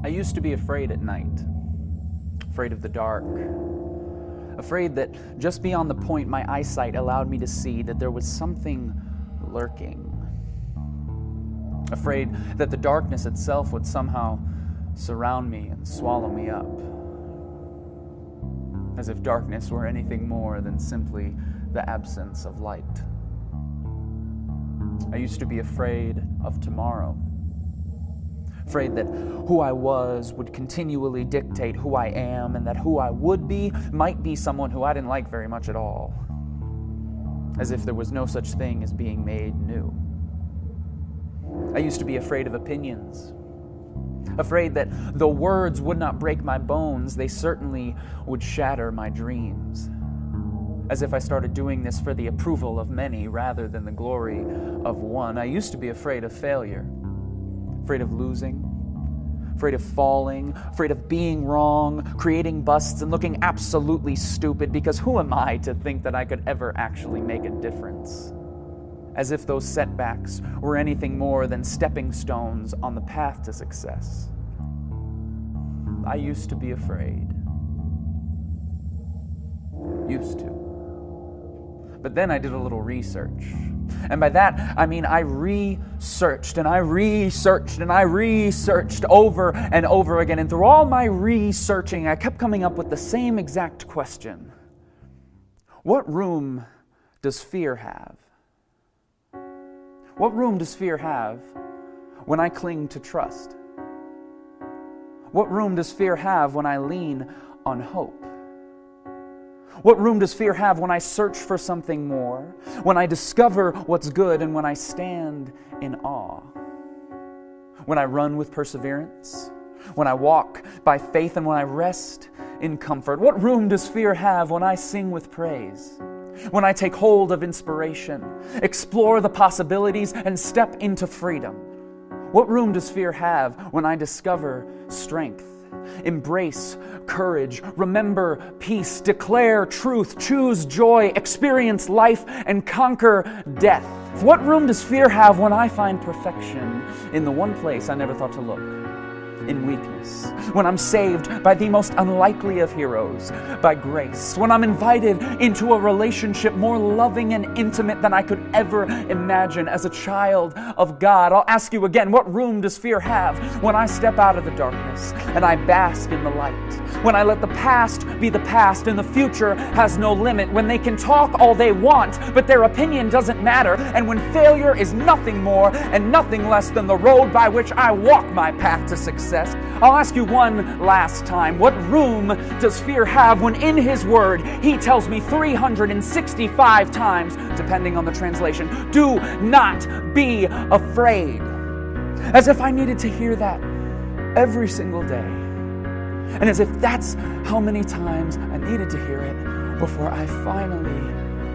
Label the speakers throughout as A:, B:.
A: I used to be afraid at night, afraid of the dark, afraid that just beyond the point my eyesight allowed me to see that there was something lurking, afraid that the darkness itself would somehow surround me and swallow me up, as if darkness were anything more than simply the absence of light. I used to be afraid of tomorrow, afraid that who I was would continually dictate who I am, and that who I would be might be someone who I didn't like very much at all, as if there was no such thing as being made new. I used to be afraid of opinions, afraid that though words would not break my bones, they certainly would shatter my dreams, as if I started doing this for the approval of many rather than the glory of one. I used to be afraid of failure, afraid of losing, afraid of falling, afraid of being wrong, creating busts and looking absolutely stupid, because who am I to think that I could ever actually make a difference? As if those setbacks were anything more than stepping stones on the path to success. I used to be afraid. Used to. But then I did a little research. And by that, I mean I researched and I researched and I researched over and over again. And through all my researching, I kept coming up with the same exact question. What room does fear have? What room does fear have when I cling to trust? What room does fear have when I lean on hope? What room does fear have when I search for something more, when I discover what's good, and when I stand in awe? When I run with perseverance, when I walk by faith, and when I rest in comfort? What room does fear have when I sing with praise, when I take hold of inspiration, explore the possibilities, and step into freedom? What room does fear have when I discover strength, embrace courage, remember peace, declare truth, choose joy, experience life, and conquer death? What room does fear have when I find perfection in the one place I never thought to look? In weakness, when I'm saved by the most unlikely of heroes, by grace, when I'm invited into a relationship more loving and intimate than I could ever imagine as a child of God? I'll ask you again, what room does fear have when I step out of the darkness and I bask in the light? When I let the past be the past and the future has no limit? When they can talk all they want, but their opinion doesn't matter? And when failure is nothing more and nothing less than the road by which I walk my path to success? I'll ask you one last time, what room does fear have when in His Word He tells me 365 times, depending on the translation, do not be afraid? As if I needed to hear that every single day. And as if that's how many times I needed to hear it before I finally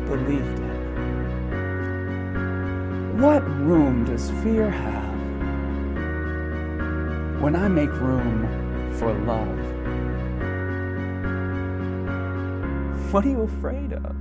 A: believed it. What room does fear have when I make room for love? What are you afraid of?